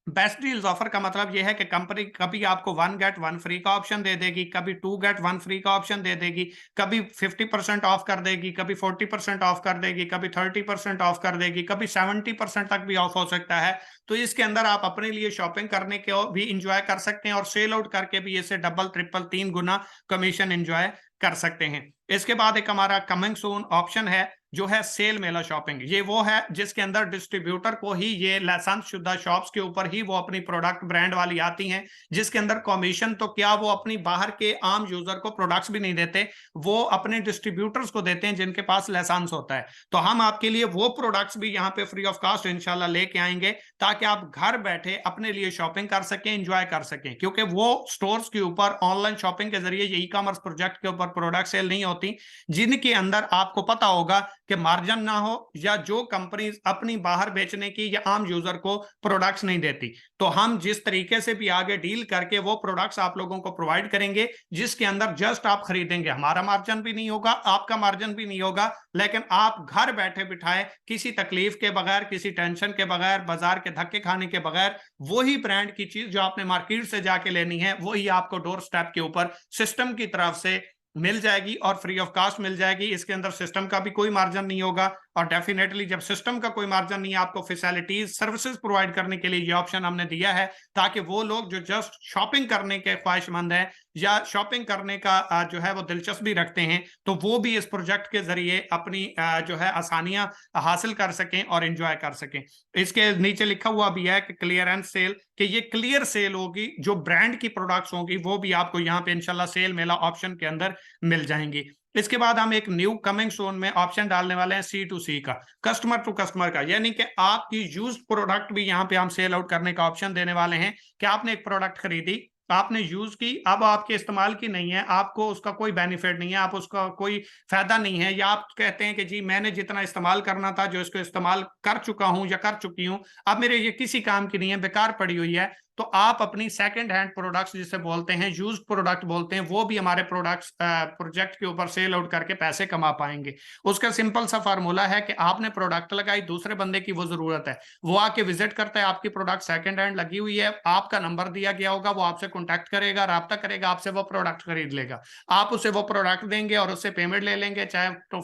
Speaker 1: best deals offer का मतलब यह है कि कंपनी कभी आपको 1 गेट 1 फ्री का ऑप्शन दे देगी, कभी 2 गेट 1 फ्री का ऑप्शन दे देगी, कभी 50% ऑफ कर देगी, कभी 40% ऑफ कर देगी, कभी 30% ऑफ कर देगी, कभी 70% तक भी ऑफ हो सकता है। तो इसके अंदर आप अपने लिए शॉपिंग करने के भी इंजॉय कर सकते हैं और सेल आउट करके भी इसे डबल ट्रिपल 3 गुना कमीशन इंजॉय कर सकते हैं। इसके बाद एक हमारा कमिंग सून ऑप्शन है जो है सेल मेला शॉपिंग। ये वो है जिसके अंदर डिस्ट्रीब्यूटर को ही, ये लाइसेंस शुदा शॉप्स के ऊपर ही वो अपनी प्रोडक्ट ब्रांड वाली आती हैं, जिसके अंदर कमीशन तो क्या वो अपनी बाहर के आम यूजर को प्रोडक्ट्स भी नहीं देते, वो अपने डिस्ट्रीब्यूटर्स को देते हैं जिनके पास लाइसेंस होता है। तो हम आपके लिए वो प्रोडक्ट्स भी यहाँ पे फ्री ऑफ कॉस्ट इंशाल्लाह लेके आएंगे ताकि आप घर बैठे अपने लिए शॉपिंग कर सकें, एंजॉय कर सकें। क्योंकि वो स्टोर्स के ऊपर ऑनलाइन शॉपिंग के जरिए ये ई कॉमर्स प्रोजेक्ट के ऊपर प्रोडक्ट सेल नहीं होती, जिनके अंदर आपको पता होगा कि मार्जिन ना हो, या जो कंपनी अपनी बाहर बेचने की या आम यूजर को प्रोडक्ट्स नहीं देती। तो हम जिस तरीके से भी आगे डील करके वो प्रोडक्ट्स आप लोगों को प्रोवाइड करेंगे जिसके अंदर जस्ट आप खरीदेंगे, हमारा मार्जिन भी नहीं होगा, आपका मार्जिन भी नहीं होगा, लेकिन आप घर बैठे बिठाए किसी तकलीफ के बगैर, किसी टेंशन के बगैर, बाजार के धक्के खाने के बगैर वही ब्रांड की चीज जो आपने मार्केट से जाके लेनी है वही आपको डोर स्टेप के ऊपर सिस्टम की तरफ से मिल जाएगी और फ्री ऑफ कॉस्ट मिल जाएगी। इसके अंदर सिस्टम का भी कोई मार्जिन नहीं होगा, और डेफिनेटली जब सिस्टम का कोई मार्जिन नहीं है, आपको फैसिलिटीज सर्विसेज प्रोवाइड करने के लिए ये ऑप्शन हमने दिया है ताकि वो लोग जो जस्ट शॉपिंग करने के ख्वाहिशमंद हैं या शॉपिंग करने का जो है वो दिलचस्पी रखते हैं, तो वो भी इस प्रोजेक्ट के जरिए अपनी जो है आसानियां हासिल कर सकें और एंजॉय कर सकें। इसके नीचे लिखा हुआ भी है कि क्लियरेंस सेल, कि ये क्लियर सेल होगी, जो ब्रांड की प्रोडक्ट्स होंगी वो भी आपको यहाँ पे इंशाल्लाह सेल मेला ऑप्शन के अंदर मिल जाएंगी। इसके बाद हम एक न्यू कमिंग सोन में ऑप्शन डालने वाले हैं C2C का, कस्टमर टू कस्टमर का, यानी कि आपकी यूज्ड प्रोडक्ट भी यहाँ पे हम सेल आउट करने का ऑप्शन देने वाले हैं कि आपने एक प्रोडक्ट खरीदी, आपने यूज की, अब आपके इस्तेमाल की नहीं है, आपको उसका कोई बेनिफिट नहीं है, आप उसका कोई फायदा नहीं है, या आप कहते हैं कि जी मैंने जितना इस्तेमाल करना था जो इसको इस्तेमाल कर चुका हूं या कर चुकी हूं, अब मेरे ये किसी काम की नहीं है, बेकार पड़ी हुई है, तो आप अपनी सेकंड हैंड प्रोडक्ट्स जिसे बोलते हैं, यूज प्रोडक्ट बोलते हैं, वो भी हमारे प्रोडक्ट्स प्रोजेक्ट के ऊपर सेल आउट करके पैसे कमा पाएंगे। उसका सिंपल सा फार्मूला है कि आपने प्रोडक्ट लगाई, दूसरे बंदे की वो जरूरत है, वो आके विजिट करता है, आपकी प्रोडक्ट सेकंड हैंड लगी हुई है, आपका नंबर दिया गया होगा, वो आपसे कॉन्टैक्ट करेगा, राब्ता करेगा आपसे, वो प्रोडक्ट खरीद लेगा, आप उसे वो प्रोडक्ट देंगे और उससे पेमेंट ले लेंगे, चाहे टू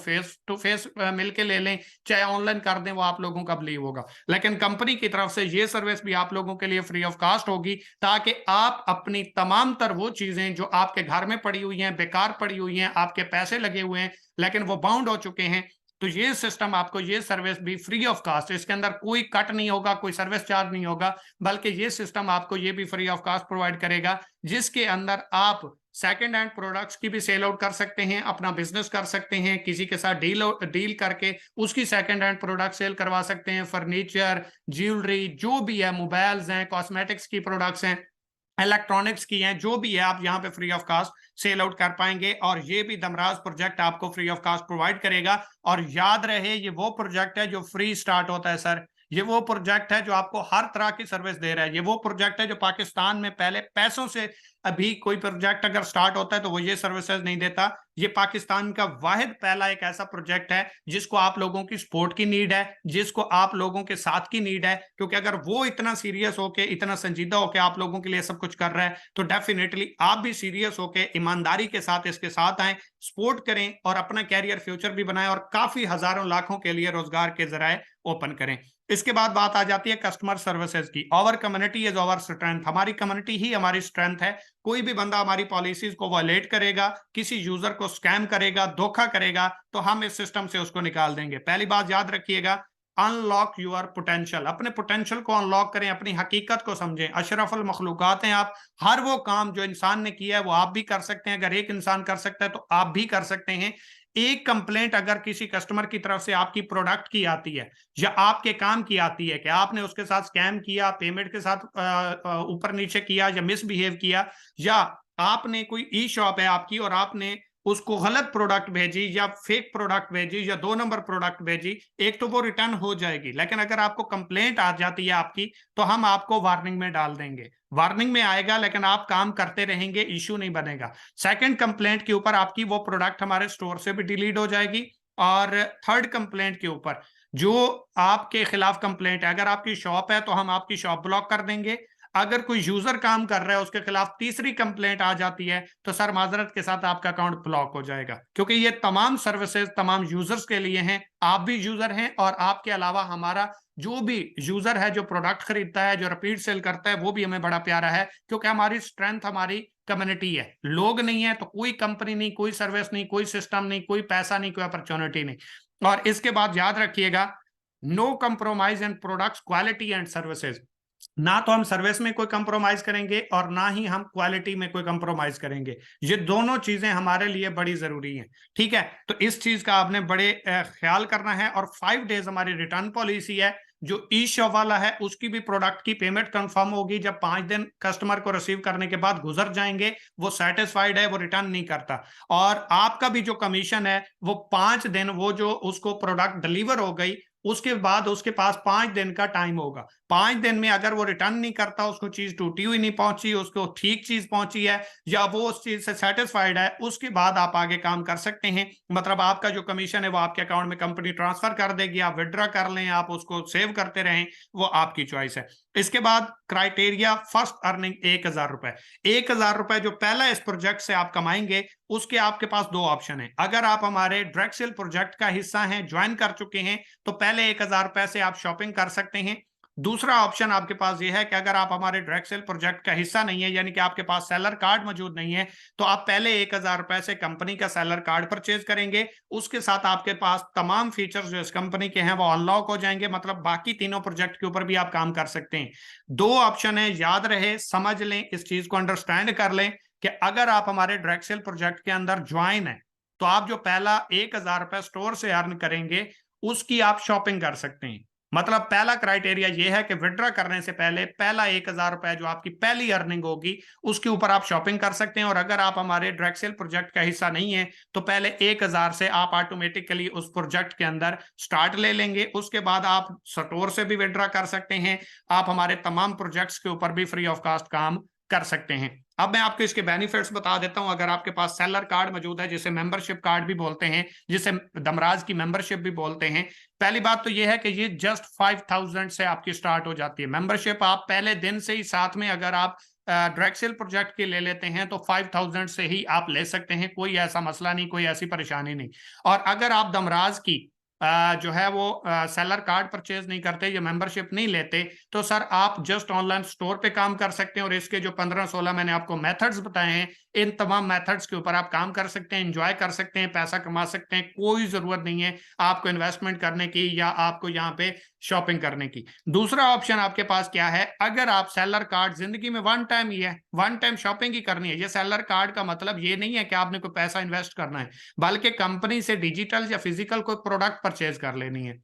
Speaker 1: फेस मिलके ले लें, चाहे ऑनलाइन कर दें, वो आप लोगों का बिलीव होगा। लेकिन कंपनी की तरफ से ये सर्विस भी आप लोगों के लिए फ्री ऑफ कॉस्ट होगी ताकि आप अपनी तमाम तर वो चीजें जो आपके घर में पड़ी हुई हैं, बेकार पड़ी हुई हैं, आपके पैसे लगे हुए हैं लेकिन वो बाउंड हो चुके हैं, तो ये सिस्टम आपको ये सर्विस भी फ्री ऑफ कॉस्ट, इसके अंदर कोई कट नहीं होगा, कोई सर्विस चार्ज नहीं होगा, बल्कि ये सिस्टम आपको ये भी फ्री ऑफ कॉस्ट प्रोवाइड करेगा, जिसके अंदर आप सेकंड हैंड प्रोडक्ट्स की भी सेल आउट कर सकते हैं, अपना बिजनेस कर सकते हैं, किसी के साथ डील करके उसकी सेकंड हैंड प्रोडक्ट सेल करवा सकते हैं, फर्नीचर, ज्वेलरी, जो भी है, मोबाइल्स हैं, कॉस्मेटिक्स की प्रोडक्ट्स हैं, इलेक्ट्रॉनिक्स की हैं, जो भी है आप यहाँ पे free of cost sell out कर पाएंगे। और ये भी दमराज प्रोजेक्ट आपको फ्री ऑफ कॉस्ट प्रोवाइड करेगा। और याद रहे ये वो प्रोजेक्ट है जो फ्री स्टार्ट होता है सर, ये वो प्रोजेक्ट है जो आपको हर तरह की सर्विस दे रहा है, ये वो प्रोजेक्ट है जो पाकिस्तान में पहले पैसों से अभी कोई प्रोजेक्ट अगर स्टार्ट होता है तो वो ये सर्विसेज नहीं देता। ये पाकिस्तान का वाहिद पहला एक ऐसा प्रोजेक्ट है जिसको आप लोगों की सपोर्ट की नीड है, जिसको आप लोगों के साथ की नीड है, क्योंकि अगर वो इतना सीरियस होके, इतना संजीदा होके आप लोगों के लिए सब कुछ कर रहा है तो डेफिनेटली आप भी सीरियस होके ईमानदारी के साथ इसके साथ आए, सपोर्ट करें और अपना कैरियर फ्यूचर भी बनाएं और काफी हजारों लाखों के लिए रोजगार के जराए ओपन करें। इसके बाद बात आ जाती है कस्टमर सर्विसेज की। Our community is our strength, हमारी कम्युनिटी ही हमारी स्ट्रेंथ है। कोई भी बंदा हमारी पॉलिसीज को वायलेट करेगा, किसी यूजर को स्कैम करेगा, धोखा करेगा, तो हम इस सिस्टम से उसको निकाल देंगे। पहली बात याद रखिएगा, अनलॉक यूर पोटेंशियल, अपने पोटेंशियल को अनलॉक करें, अपनी हकीकत को समझें। अशरफुल मखलूकात हैं आप, हर वो काम जो इंसान ने किया है वो आप भी कर सकते हैं। अगर एक इंसान कर सकता है तो आप भी कर सकते हैं। एक कंप्लेंट अगर किसी कस्टमर की तरफ से आपकी प्रोडक्ट की आती है या आपके काम की आती है कि आपने उसके साथ स्कैम किया, पेमेंट के साथ ऊपर नीचे किया या मिसबिहेव किया, या आपने कोई ई शॉप है आपकी और आपने उसको गलत प्रोडक्ट भेजी या फेक प्रोडक्ट भेजी या 2 नंबर प्रोडक्ट भेजी, एक तो वो रिटर्न हो जाएगी, लेकिन अगर आपको कंप्लेंट आ जाती है आपकी तो हम आपको वार्निंग में डाल देंगे। वार्निंग में आएगा लेकिन आप काम करते रहेंगे, इश्यू नहीं बनेगा। सेकंड कंप्लेंट के ऊपर आपकी वो प्रोडक्ट हमारे स्टोर से भी डिलीट हो जाएगी और थर्ड कंप्लेंट के ऊपर जो आपके खिलाफ कंप्लेंट है, अगर आपकी शॉप है तो हम आपकी शॉप ब्लॉक कर देंगे। अगर कोई यूजर काम कर रहा है उसके खिलाफ तीसरी कंप्लेंट आ जाती है तो सर माजरत के साथ आपका अकाउंट ब्लॉक हो जाएगा, क्योंकि ये तमाम सर्विसेज तमाम यूजर्स के लिए हैं। आप भी यूजर हैं और आपके अलावा हमारा जो भी यूजर है जो प्रोडक्ट खरीदता है, जो रिपीट सेल करता है, वो भी हमें बड़ा प्यारा है, क्योंकि हमारी स्ट्रेंथ हमारी कम्युनिटी है। लोग नहीं है तो कोई कंपनी नहीं, कोई सर्विस नहीं, कोई सिस्टम नहीं, कोई पैसा नहीं, कोई अपॉर्चुनिटी नहीं। और इसके बाद याद रखिएगा, no compromise in products quality and services. ना तो हम सर्विस में कोई कंप्रोमाइज करेंगे और ना ही हम क्वालिटी में कोई कंप्रोमाइज करेंगे। ये दोनों चीजें हमारे लिए बड़ी जरूरी हैं। ठीक है, तो इस चीज का आपने बड़े ख्याल करना है। और 5 डेज हमारी रिटर्न पॉलिसी है। जो ई शॉप वाला है उसकी भी प्रोडक्ट की पेमेंट कंफर्म होगी जब 5 दिन कस्टमर को रिसीव करने के बाद गुजर जाएंगे, वो सेटिस्फाइड है, वो रिटर्न नहीं करता। और आपका भी जो कमीशन है वो 5 दिन, वो जो उसको प्रोडक्ट डिलीवर हो गई उसके बाद उसके पास 5 दिन का टाइम होगा। 5 दिन में अगर वो रिटर्न नहीं करता, उसको चीज टूटी हुई नहीं पहुंची, उसको ठीक चीज पहुंची है या वो उस चीज से सेटिस्फाइड है, उसके बाद आप आगे काम कर सकते हैं। मतलब आपका जो कमीशन है वो आपके अकाउंट में कंपनी ट्रांसफर कर देगी, आप विड्रॉ कर लें, आप उसको सेव करते रहें, वो आपकी चॉइस है। इसके बाद क्राइटेरिया, फर्स्ट अर्निंग 1,000 रुपए। 1,000 रुपए जो पहला इस प्रोजेक्ट से आप कमाएंगे उसके आपके पास 2 ऑप्शन है। अगर आप हमारे डायरेक्ट सेल प्रोजेक्ट का हिस्सा हैं, ज्वाइन कर चुके हैं, तो पहले 1,000 रुपए से आप शॉपिंग कर सकते हैं। दूसरा ऑप्शन आपके पास ये है कि अगर आप हमारे डायरेक्ट सेल प्रोजेक्ट का हिस्सा नहीं है, यानी कि आपके पास सेलर कार्ड मौजूद नहीं है, तो आप पहले 1,000 रुपए से कंपनी का सेलर कार्ड परचेज करेंगे। उसके साथ आपके पास तमाम फीचर्स जो इस कंपनी के हैं वो अनलॉक हो जाएंगे। मतलब बाकी तीनों प्रोजेक्ट के ऊपर भी आप काम कर सकते हैं। 2 ऑप्शन है, याद रहे, समझ लें, इस चीज को अंडरस्टैंड कर लें कि अगर आप हमारे डायरेक्ट सेल प्रोजेक्ट के अंदर ज्वाइन है तो आप जो पहला 1,000 रुपए स्टोर से अर्न करेंगे उसकी आप शॉपिंग कर सकते हैं। मतलब पहला क्राइटेरिया यह है कि विड्रॉ करने से पहले पहला 1,000 रुपए जो आपकी पहली अर्निंग होगी उसके ऊपर आप शॉपिंग कर सकते हैं। और अगर आप हमारे डायरेक्ट सेल प्रोजेक्ट का हिस्सा नहीं है तो पहले 1,000 से आप ऑटोमेटिकली उस प्रोजेक्ट के अंदर स्टार्ट ले लेंगे। उसके बाद आप स्टोर से भी विड्रॉ कर सकते हैं, आप हमारे तमाम प्रोजेक्ट्स के ऊपर भी फ्री ऑफ कास्ट काम कर सकते हैं। अब मैं आपको इसके बेनिफिट्स बता देता हूं। अगर आपके पास सेलर कार्ड मौजूद है, जिसे मेंबरशिप कार्ड भी बोलते हैं, जिसे दमराज की मेंबरशिप भी बोलते हैं, पहली बात तो यह है कि ये जस्ट 5,000 से आपकी स्टार्ट हो जाती है मेंबरशिप। आप पहले दिन से ही साथ में अगर आप डायरेक्ट सेल प्रोजेक्ट के ले लेते हैं तो 5,000 से ही आप ले सकते हैं, कोई ऐसा मसला नहीं, कोई ऐसी परेशानी नहीं। और अगर आप दमराज की जो है वो सेलर कार्ड परचेज नहीं करते या मेंबरशिप नहीं लेते, तो सर आप जस्ट ऑनलाइन स्टोर पे काम कर सकते हैं। और इसके जो 15-16 मैंने आपको मेथड्स बताए हैं, इन तमाम मेथड्स के ऊपर आप काम कर सकते हैं, एंजॉय कर सकते हैं, पैसा कमा सकते हैं। कोई जरूरत नहीं है आपको इन्वेस्टमेंट करने की या आपको यहाँ पे शॉपिंग करने की। दूसरा ऑप्शन आपके पास क्या है, अगर आप सेलर कार्ड जिंदगी में वन टाइम ही है, वन टाइम शॉपिंग ही करनी है। ये सेलर कार्ड का मतलब ये नहीं है कि आपने कोई पैसा इन्वेस्ट करना है, बल्कि कंपनी से डिजिटल या फिजिकल कोई प्रोडक्ट परचेज कर लेनी है।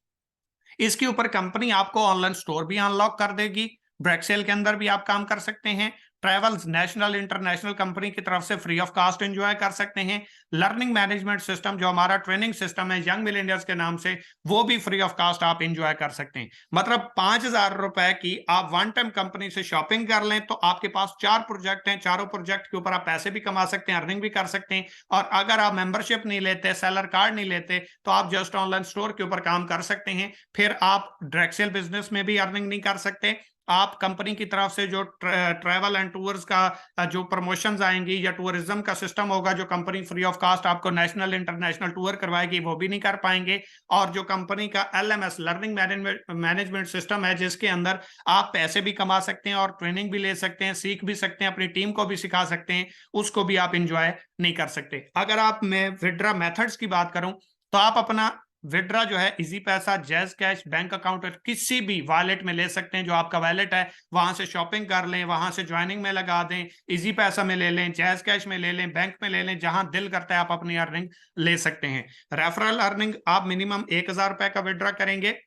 Speaker 1: इसके ऊपर कंपनी आपको ऑनलाइन स्टोर भी अनलॉक कर देगी, ब्रेक्सेल के अंदर भी आप काम कर सकते हैं, ट्रेवल्स नेशनल इंटरनेशनल कंपनी की तरफ से फ्री ऑफ कास्ट एंजॉय कर सकते हैं। लर्निंग मैनेजमेंट सिस्टम जो हमारा ट्रेनिंग सिस्टम है यंग मिलेनियल्स के नाम से, वो भी फ्री ऑफ कास्ट आप एंजॉय कर सकते हैं। मतलब 5,000 रुपए की आप वन टाइम कंपनी से शॉपिंग कर लें तो आपके पास 4 प्रोजेक्ट हैं, चारों प्रोजेक्ट के ऊपर आप पैसे भी कमा सकते हैं, अर्निंग भी कर सकते हैं। और अगर आप मेंबरशिप नहीं लेते, सेलर कार्ड नहीं लेते, तो आप जस्ट ऑनलाइन स्टोर के ऊपर काम कर सकते हैं। फिर आप डायरेक्ट सेल बिजनेस में भी अर्निंग नहीं कर सकते। आप कंपनी की तरफ से जो ट्रैवल एंड टूर्स का जो प्रमोशंस आएंगी या टूरिज्म का सिस्टम होगा जो कंपनी फ्री ऑफ कास्ट आपको नेशनल इंटरनेशनल टूर करवाएगी, वो भी नहीं कर पाएंगे। और जो कंपनी का LMS लर्निंग मैनेजमेंट सिस्टम है, जिसके अंदर आप पैसे भी कमा सकते हैं और ट्रेनिंग भी ले सकते हैं, सीख भी सकते हैं, अपनी टीम को भी सिखा सकते हैं, उसको भी आप इंजॉय नहीं कर सकते। अगर आप मैं विड्रॉ मेथड्स की बात करूं तो आप अपना विड्रा जो है इजी पैसा, जैज कैश, बैंक अकाउंट किसी भी वॉलेट में ले सकते हैं। जो आपका वॉलेट है वहां से शॉपिंग कर लें, वहां से ज्वाइनिंग में लगा दें, इजी पैसा में ले लें, जैज कैश में ले लें, बैंक में ले लें, जहां दिल करता है आप अपनी अर्निंग ले सकते हैं। रेफरल अर्निंग आप मिनिमम 1,000 रुपए का विड्रा करेंगे,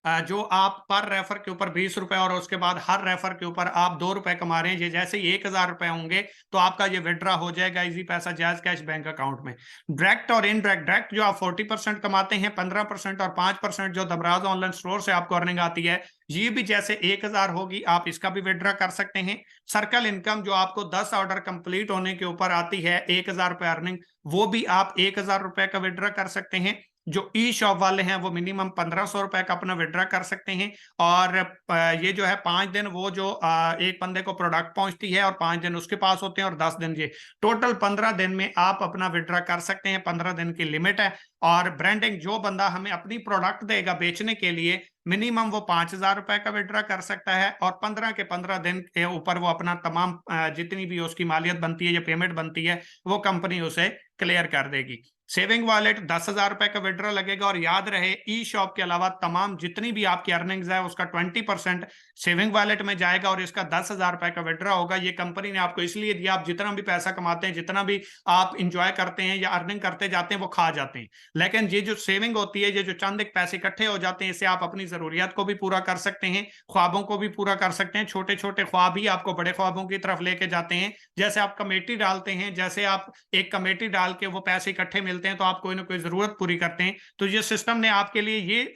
Speaker 1: जो आप पर रेफर के ऊपर 20 रुपए और उसके बाद हर रेफर के ऊपर आप 2 रुपए कमा रहे हैं। ये जैसे ही 1,000 रुपए होंगे तो आपका ये विड्रा हो जाएगा इजी पैसा, जैज कैश, बैंक अकाउंट में। डायरेक्ट और इनडायरेक्ट, डायरेक्ट जो आप 40% कमाते हैं, 15% और 5% जो दमराज ऑनलाइन स्टोर से आपको अर्निंग आती है, ये भी जैसे 1,000 होगी आप इसका भी विड्रा कर सकते हैं। सर्कल इनकम जो आपको 10 ऑर्डर कंप्लीट होने के ऊपर आती है 1,000 रुपए अर्निंग, वो भी आप 1,000 रुपए का विड्रा कर सकते हैं। जो ई शॉप वाले हैं वो मिनिमम 1500 रुपए का अपना विड्रा कर सकते हैं। और ये जो है 5 दिन वो जो एक बंदे को प्रोडक्ट पहुंचती है और 5 दिन उसके पास होते हैं और 10 दिन ये, टोटल 15 दिन में आप अपना विड्रा कर सकते हैं। 15 दिन की लिमिट है। और ब्रांडिंग जो बंदा हमें अपनी प्रोडक्ट देगा बेचने के लिए, मिनिमम वो 5000 रुपए का विड्रा कर सकता है और 15 के ऊपर वो अपना तमाम जितनी भी उसकी मालियत बनती है या पेमेंट बनती है वो कंपनी उसे क्लियर कर देगी। सेविंग वॉलेट 10,000 रुपए का विड्रा लगेगा। और याद रहे, ई शॉप के अलावा तमाम जितनी भी आपकी अर्निंग्स है उसका 20% सेविंग वॉलेट में जाएगा और इसका 10,000 रुपए का विड्रा होगा। ये कंपनी ने आपको इसलिए दिया, आप जितना भी पैसा कमाते हैं, जितना भी आप इंजॉय करते हैं या अर्निंग करते जाते हैं वो खा जाते हैं। लेकिन ये जो सेविंग होती है, ये जो चंद एक पैसे इकट्ठे हो जाते हैं, इससे आप अपनी जरूरियात को भी पूरा कर सकते हैं, ख्वाबों को भी पूरा कर सकते हैं। छोटे छोटे ख्वाब ही आपको बड़े ख्वाबों की तरफ लेके जाते हैं। जैसे आप कमेटी डालते हैं, जैसे आप एक कमेटी डाल के वो पैसे इकट्ठे मिलते हैं तो आप कोई ना कोई जरूरत पूरी करते हैं। तो ये सिस्टम ने आपके लिए ये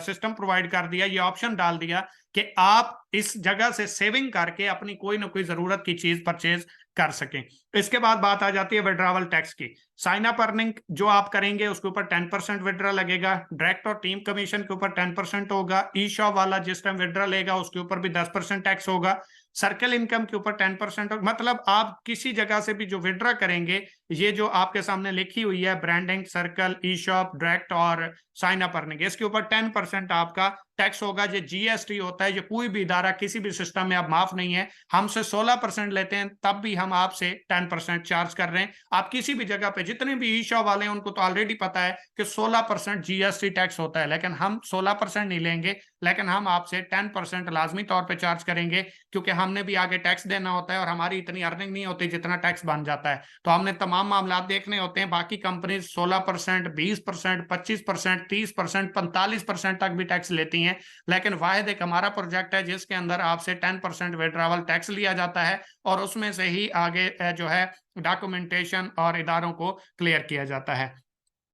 Speaker 1: सिस्टम प्रोवाइड कर दिया, ये ऑप्शन डाल दिया कि आप इस जगह से सेविंग करके अपनी कोई ना कोई जरूरत की चीज परचेज कर सकें। इसके बाद बात आ जाती है विड्रावल टैक्स की। साइन अप अर्निंग जो आप करेंगे उसके ऊपर 10% विड्रा लगेगा। डायरेक्ट और टीम कमीशन के ऊपर 10% होगा। ई शॉप वाला जिस टाइम विड्रा लेगा उसके ऊपर भी 10% टैक्स होगा। सर्कल इनकम के ऊपर 10% होगा। मतलब आप किसी जगह से भी जो विड्रा करेंगे, ये जो आपके सामने लिखी हुई है ब्रांडिंग, सर्कल, ई शॉप, डायरेक्ट और साइन अप अर्निंग, इसके ऊपर 10% आपका टैक्स होगा। ये जीएसटी होता है, ये कोई भी इदारा किसी भी सिस्टम में अब माफ नहीं है। हमसे 16% लेते हैं तब भी हम आपसे 10% चार्ज कर रहे हैं। आप किसी भी जगह पे जितने भी ई शॉप वाले हैं उनको तो ऑलरेडी पता है कि 16% जीएसटी टैक्स होता है, लेकिन हम 16% नहीं लेंगे, लेकिन हम आपसे 10% लाजमी तौर पर चार्ज करेंगे, क्योंकि हमने भी आगे टैक्स देना होता है और हमारी इतनी अर्निंग नहीं होती जितना टैक्स बन जाता है। तो हमने तमाम मामला देखने होते हैं। बाकी कंपनी 16%, 20%, 25%, 30%, 45% तक भी टैक्स लेती हैं, लेकिन वाहिद एक हमारा प्रोजेक्ट है जिसके अंदर आपसे 10% विड्रावल टैक्स लिया जाता है और उसमें से ही आगे जो है डॉक्यूमेंटेशन और इदारों को क्लियर किया जाता है।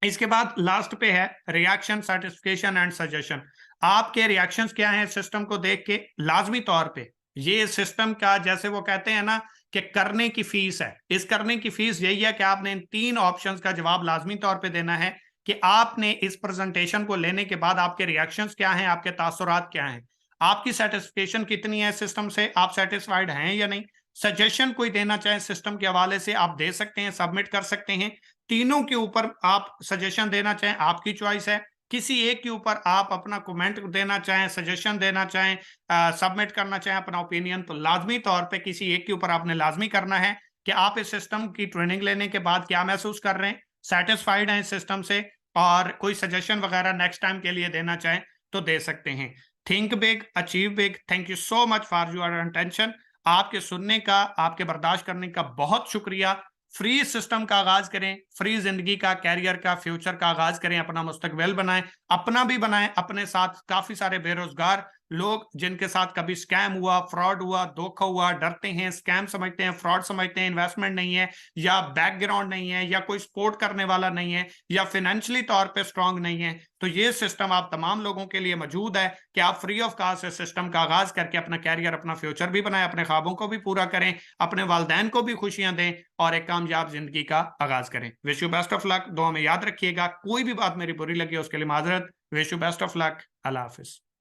Speaker 1: इसके बाद लास्ट पे है रिएक्शन, सर्टिफिकेशन एंड सजेशन। आपके रिएक्शंस क्या हैं सिस्टम को देख के? लाजमी तौर पे ये सिस्टम का, जैसे वो कहते हैं ना कि करने की फीस है, इस करने की फीस यही है कि आपने इन 3 ऑप्शंस का जवाब लाजमी तौर पे देना है कि आपने इस प्रेजेंटेशन को लेने के बाद आपके रिएक्शंस क्या हैं, आपके तासुरात क्या हैं, आपकी सेटिस्फेक्शन कितनी है सिस्टम से, आप सेटिस्फाइड हैं या नहीं। सजेशन कोई देना चाहे सिस्टम के हवाले से आप दे सकते हैं, सबमिट कर सकते हैं। तीनों के ऊपर आप सजेशन देना चाहें, आपकी चॉइस है। किसी एक के ऊपर आप अपना कमेंट देना चाहें, सजेशन देना चाहें, सबमिट करना चाहें अपना ओपिनियन, तो लाजमी तौर पे किसी एक के ऊपर आपने लाजमी करना है कि आप इस सिस्टम की ट्रेनिंग लेने के बाद क्या महसूस कर रहे हैं, सेटिस्फाइड हैं इस सिस्टम से, और कोई सजेशन वगैरह नेक्स्ट टाइम के लिए देना चाहें तो दे सकते हैं। Think big, achieve big. Thank you so much for your attention. आपके सुनने का, आपके बर्दाश्त करने का बहुत शुक्रिया। फ्री सिस्टम का आगाज करें, फ्री जिंदगी का, कैरियर का, फ्यूचर का आगाज करें, अपना मुस्तकबिल बनाएं, अपना भी बनाएं, अपने साथ काफी सारे बेरोजगार लोग जिनके साथ कभी स्कैम हुआ, फ्रॉड हुआ, धोखा हुआ, डरते हैं, स्कैम समझते हैं, फ्रॉड समझते हैं, इन्वेस्टमेंट नहीं है या बैकग्राउंड नहीं है या कोई सपोर्ट करने वाला नहीं है या फाइनेंशियली तौर पे स्ट्रांग नहीं है, तो ये सिस्टम आप तमाम लोगों के लिए मौजूद है कि आप फ्री ऑफ कॉस्ट इस सिस्टम का आगाज करके अपना कैरियर, अपना फ्यूचर भी बनाएं, अपने ख्वाबों को भी पूरा करें, अपने वालिदैन को भी खुशियां दें और एक कामयाब जिंदगी का आगाज करें। Wish you best of luck. दुआ में याद रखिएगा, कोई भी बात मेरी बुरी लगी उसके लिए माजरत। Wish you best of luck. अल्लाह हाफिज।